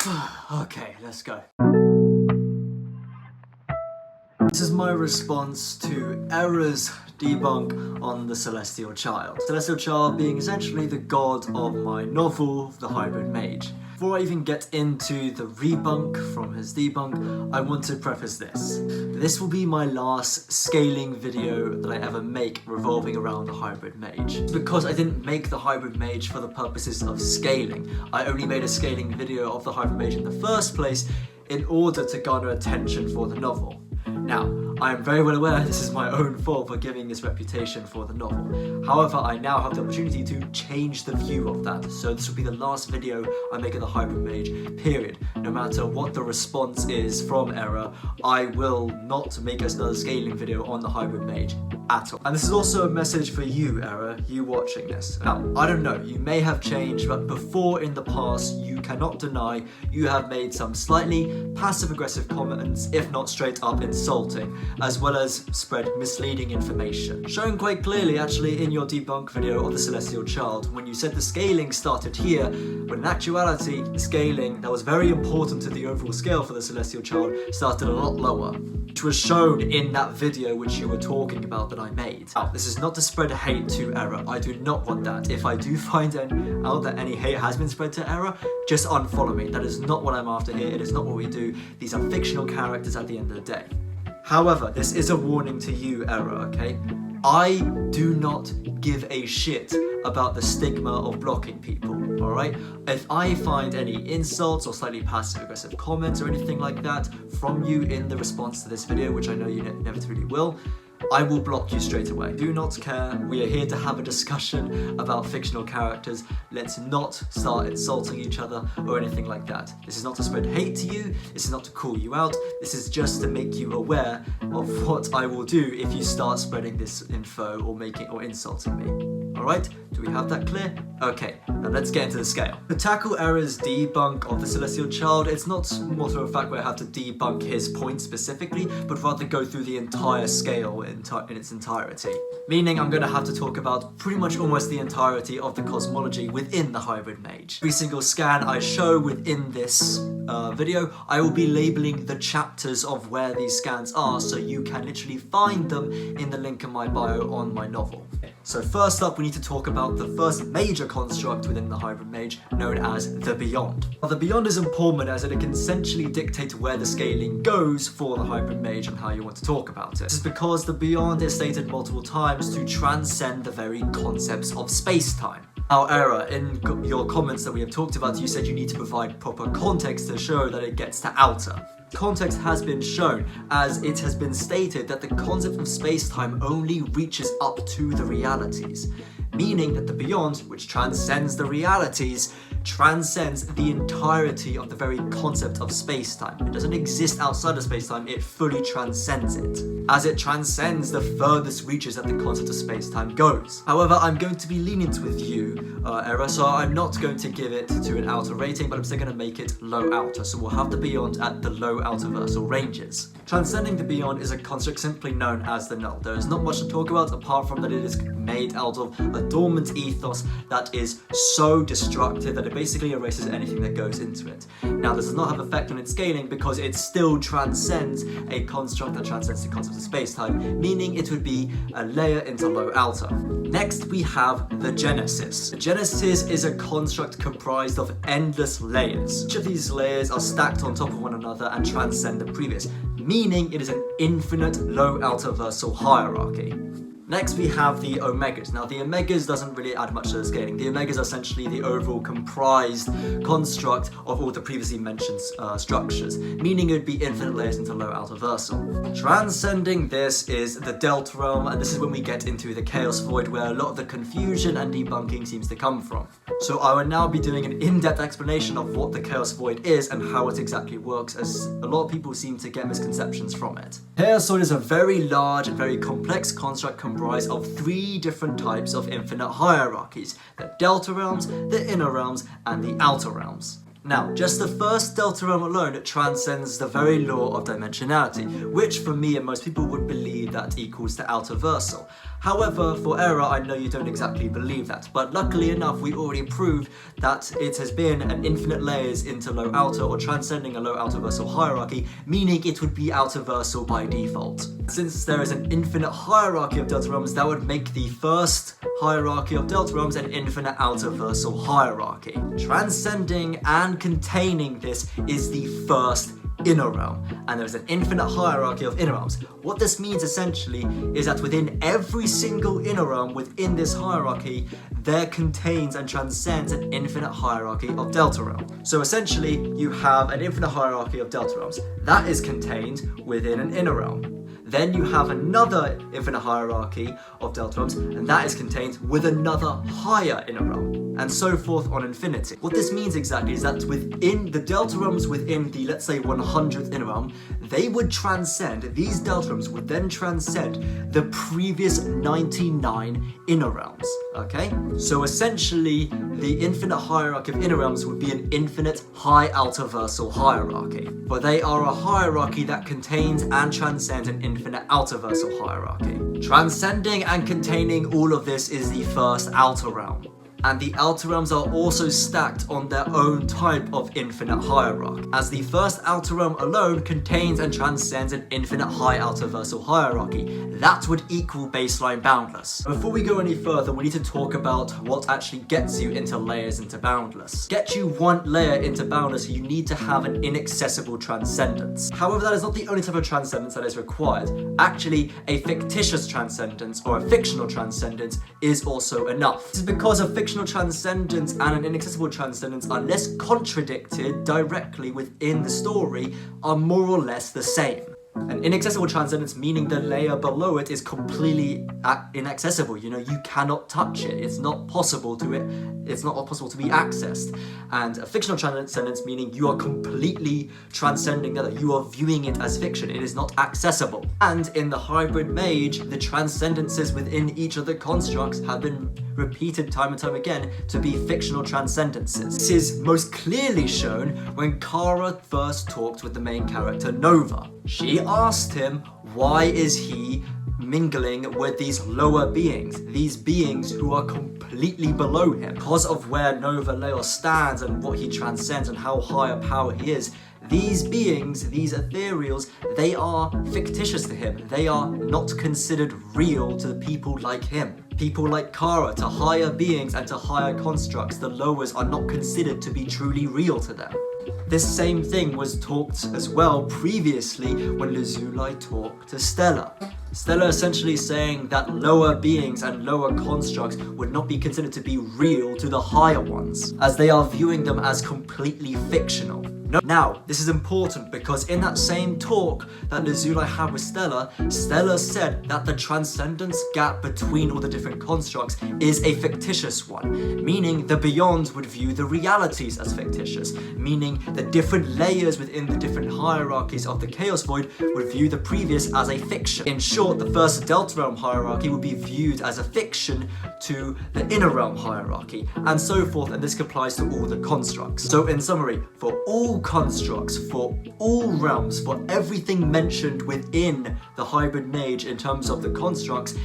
Okay, let's go. This is my response to Error's debunk on the Celestial Child. Celestial Child being essentially the god of my novel, The Hybrid Mage. Before I even get into the rebunk from his debunk, I want to preface this. This will be my last scaling video that I ever make revolving around the Hybrid Mage. Because I didn't make the Hybrid Mage for the purposes of scaling. I only made a scaling video of the Hybrid Mage in the first place in order to garner attention for the novel. Now, I am very well aware this is my own fault for giving this reputation for the novel. However, I now have the opportunity to change the view of that, so this will be the last video I make of the Hybrid Mage, period. No matter what the response is from Error, I will not make another scaling video on the Hybrid Mage at all. And this is also a message for you, Error, you watching this. Now, I don't know, you may have changed, but before in the past, you cannot deny you have made some slightly passive-aggressive comments, if not straight up insulting, as well as spread misleading information. Shown quite clearly actually in your debunk video of the Celestial Child, when you said the scaling started here, when in actuality, the scaling that was very important to the overall scale for the Celestial Child started a lot lower, which was shown in that video which you were talking about that I made. Now, this is not to spread hate to Error, I do not want that. If I do find out that any hate has been spread to Error, just unfollow me. That is not what I'm after here, it is not what we do. These are fictional characters at the end of the day. However, this is a warning to you, Error, okay? I do not give a shit about the stigma of blocking people, alright? If I find any insults or slightly passive-aggressive comments or anything like that from you in the response to this video, which I know you inevitably will, I will block you straight away. Do not care, we are here to have a discussion about fictional characters. Let's not start insulting each other or anything like that. This is not to spread hate to you, this is not to call you out, this is just to make you aware of what I will do if you start spreading this info or insulting me. Alright, do we have that clear? Okay, now let's get into the scale. To tackle Error's debunk of the Celestial Child, it's not more of a fact where I have to debunk his point specifically, but rather go through the entire scale in its entirety. Meaning I'm going to have to talk about pretty much almost the entirety of the cosmology within the Hybrid Mage. Every single scan I show within this video, I will be labeling the chapters of where these scans are, so you can literally find them in the link in my bio on my novel. So first up, we need to talk about the first major construct within the Hybrid Mage, known as the Beyond. Now, the Beyond is important as it can essentially dictate where the scaling goes for the Hybrid Mage and how you want to talk about it. This is because the Beyond is stated multiple times to transcend the very concepts of space-time. Now, Error, in your comments that we have talked about, you said you need to provide proper context to show that it gets to outer. Context has been shown, as it has been stated that the concept of space-time only reaches up to the realities, meaning that the Beyond, which transcends the realities, transcends the entirety of the very concept of space-time. It doesn't exist outside of space-time, it fully transcends it, as it transcends the furthest reaches that the concept of space-time goes. However, I'm going to be lenient with you, Error, so I'm not going to give it to an outer rating, but I'm still going to make it low outer, so we'll have the Beyond at the low outer versal ranges. Transcending the Beyond is a construct simply known as the Null. There is not much to talk about apart from that it is made out of a dormant ethos that is so destructive that it basically erases anything that goes into it. Now, this does not have effect on its scaling because it still transcends a construct that transcends the concept of space-time, meaning it would be a layer into low outer. Next, we have the Genesis. The Genesis is a construct comprised of endless layers. Each of these layers are stacked on top of one another and transcend the previous, meaning it is an infinite low outer versal hierarchy. Next, we have the Omegas. Now, the Omegas doesn't really add much to the scaling. The Omegas are essentially the overall comprised construct of all the previously mentioned structures, meaning it would be infinite layers into low outer versal. Transcending this is the Delta Realm, and this is when we get into the Chaos Void, where a lot of the confusion and debunking seems to come from. So I will now be doing an in-depth explanation of what the Chaos Void is and how it exactly works, as a lot of people seem to get misconceptions from it. Chaos Void is a very large and very complex construct comprised of 3 different types of infinite hierarchies: the Delta Realms, the Inner Realms, and the Outer Realms. Now, just the first Delta Realm alone transcends the very law of dimensionality, which for me and most people would believe that equals the outer versal. However, for error, I know you don't exactly believe that, but luckily enough, we already proved that it has been an infinite layers into low outer or transcending a low outer versal hierarchy, meaning it would be outer versal by default. Since there is an infinite hierarchy of delta realms, that would make the first hierarchy of delta realms an infinite outer versal hierarchy. Transcending and containing this is the first inner realm, and there's an infinite hierarchy of inner realms. What this means essentially is that within every single inner realm within this hierarchy, there contains and transcends an infinite hierarchy of delta realm. So essentially, you have an infinite hierarchy of delta realms that is contained within an inner realm. Then you have another infinite hierarchy of delta realms, and that is contained with another higher inner realm, and so forth on infinity. What this means exactly is that within the delta realms within the, let's say, 100th inner realm, they would transcend, these delta realms would then transcend the previous 99 inner realms, okay? So essentially, the infinite hierarchy of inner realms would be an infinite high outer versal hierarchy, but they are a hierarchy that contains and transcends an infinite outer versal hierarchy. Transcending and containing all of this is the first outer realm. And the outer realms are also stacked on their own type of infinite hierarchy, as the first outer realm alone contains and transcends an infinite high outer versal hierarchy. That would equal baseline boundless. Before we go any further, we need to talk about what actually gets you into layers into boundless. Get you one layer into boundless, you need to have an inaccessible transcendence. However, that is not the only type of transcendence that is required. Actually, a fictitious transcendence or a fictional transcendence is also enough. This is because a fictional transcendence and an inaccessible transcendence, unless contradicted directly within the story, are more or less the same. An inaccessible transcendence meaning the layer below it is completely inaccessible. You know, you cannot touch it. It's not possible to be accessed. And a fictional transcendence meaning you are completely transcending the other. You are viewing it as fiction. It is not accessible. And in the hybrid mage, the transcendences within each of the constructs have been repeated time and time again to be fictional transcendences. This is most clearly shown when Kara first talked with the main character Nova. She asked him, why is he mingling with these lower beings, these beings who are completely below him? Because of where Nova Leos stands and what he transcends and how high a power he is, these beings, these ethereals, they are fictitious to him. They are not considered real to the people like him. People like Kara, to higher beings and to higher constructs, the lowers are not considered to be truly real to them. This same thing was talked as well previously when Lazuli talked to Stella. Stella essentially saying that lower beings and lower constructs would not be considered to be real to the higher ones, as they are viewing them as completely fictional. Now, this is important because in that same talk that Lazuli had with Stella, Stella said that the transcendence gap between all the different constructs is a fictitious one, meaning the Beyonds would view the realities as fictitious, meaning the different layers within the different hierarchies of the Chaos Void would view the previous as a fiction. In short, the first Delta Realm hierarchy would be viewed as a fiction to the Inner Realm hierarchy, and so forth, and this applies to all the constructs. So in summary, for all constructs, for all realms, for everything mentioned within the hybrid mage in terms of the constructs,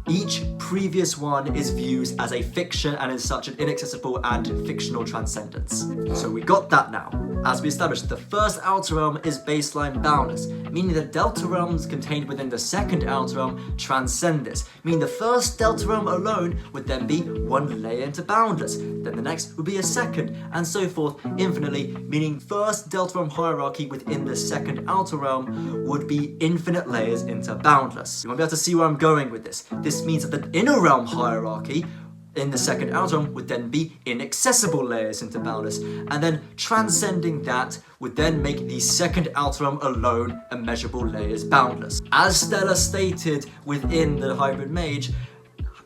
each previous one is viewed as a fiction and is such an inaccessible and fictional transcendence. So we got that now. As we established, the first outer realm is baseline boundless, meaning the delta realms contained within the second outer realm transcend this, meaning the first delta realm alone would then be one layer into boundless, then the next would be a second, and so forth infinitely, meaning first delta realm hierarchy within the second outer realm would be infinite layers into boundless. You might be able to see where I'm going with this. This means that the inner realm hierarchy in the second outer realm would then be inaccessible layers into boundless, and then transcending that would then make the second outer realm alone immeasurable layers boundless. As Stella stated within the hybrid mage,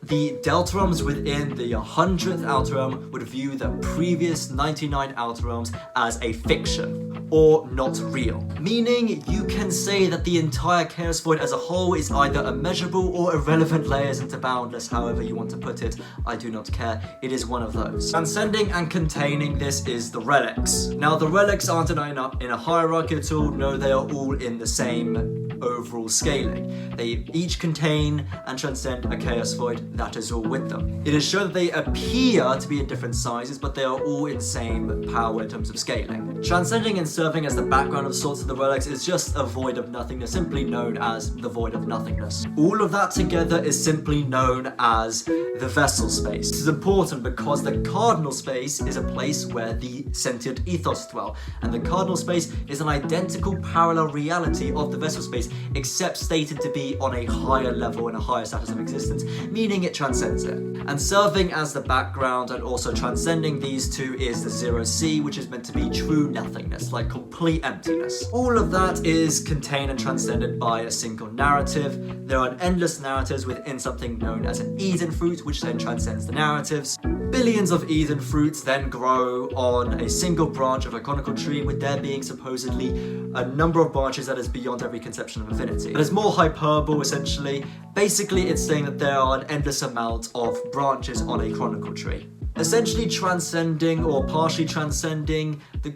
the delta realms within the 100th outer realm would view the previous 99 outer realms as a fiction, or not real. Meaning, you can say that the entire Chaos Void as a whole is either immeasurable or irrelevant layers into boundless, however you want to put it, I do not care, it is one of those. Transcending and containing this is the relics. Now, the relics aren't in a hierarchy at all, no, they are all in the same overall scaling. They each contain and transcend a chaos void that is all with them. It is shown that they appear to be in different sizes, but they are all in same power in terms of scaling. Transcending and serving as the background of sorts of the relics is just a void of nothingness, simply known as the void of nothingness. All of that together is simply known as the vessel space. This is important because the cardinal space is a place where the sentient ethos dwell, and the cardinal space is an identical parallel reality of the vessel space, except stated to be on a higher level and a higher status of existence, meaning it transcends it. And serving as the background and also transcending these two is the 0C, which is meant to be true nothingness, like complete emptiness. All of that is contained and transcended by a single narrative. There are endless narratives within something known as an Eden fruit, which then transcends the narratives. Billions of Eden fruits then grow on a single branch of a conical tree, with there being supposedly a number of branches that is beyond every conception of infinity. There's more hyperbole, essentially. Basically, it's saying that there are an endless amount of branches on a chronicle tree. Essentially transcending or partially transcending the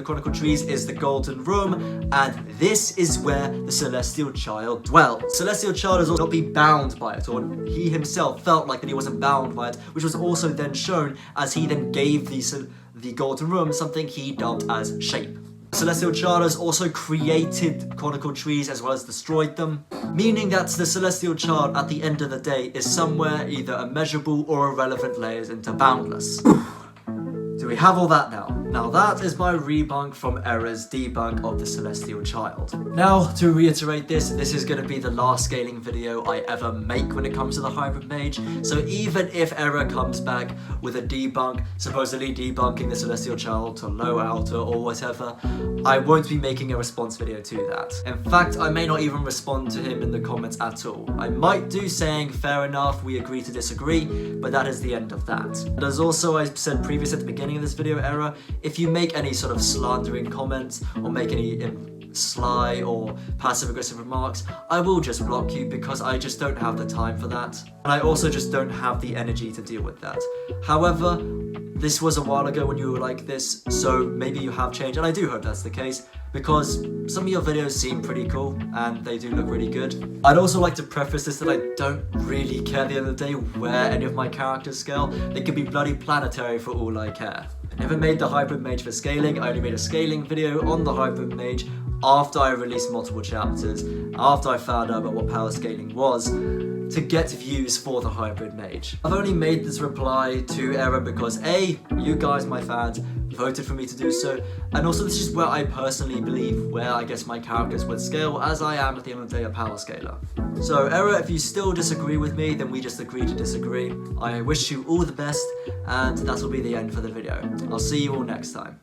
chronicle trees is the golden room, and this is where the celestial child dwells. Celestial child does not be bound by it, or he himself felt like that he wasn't bound by it, which was also then shown as he then gave the golden room something he dubbed as shape. Celestial Child has also created chronicle trees as well as destroyed them, meaning that the Celestial Child at the end of the day is somewhere either immeasurable or irrelevant layers into boundless. Do we have all that now? Now that is my rebunk from Error's debunk of the Celestial Child. Now, to reiterate this is going to be the last scaling video I ever make when it comes to the Hybrid Mage, so even if Error comes back with a debunk, supposedly debunking the Celestial Child to low outer or whatever, I won't be making a response video to that. In fact, I may not even respond to him in the comments at all. I might do saying, fair enough, we agree to disagree, but that is the end of that. And as also I said previously at the beginning of this video, Error, if you make any sort of slandering comments or make any sly or passive-aggressive remarks, I will just block you because I just don't have the time for that. And I also just don't have the energy to deal with that. However, this was a while ago when you were like this, so maybe you have changed, and I do hope that's the case, because some of your videos seem pretty cool, and they do look really good. I'd also like to preface this that I don't really care at the end of the day where any of my characters scale. They could be bloody planetary for all I care. I never made the Hybrid Mage for scaling. I only made a scaling video on the Hybrid Mage after I released multiple chapters, after I found out about what power scaling was, to get views for the Hybrid Mage. I've only made this reply to Error because A, you guys, my fans, voted for me to do so, and also this is where I personally believe where I guess my characters would scale, as I am at the end of the day a power scaler. So Error, if you still disagree with me, then we just agree to disagree. I wish you all the best, and that will be the end for the video. I'll see you all next time.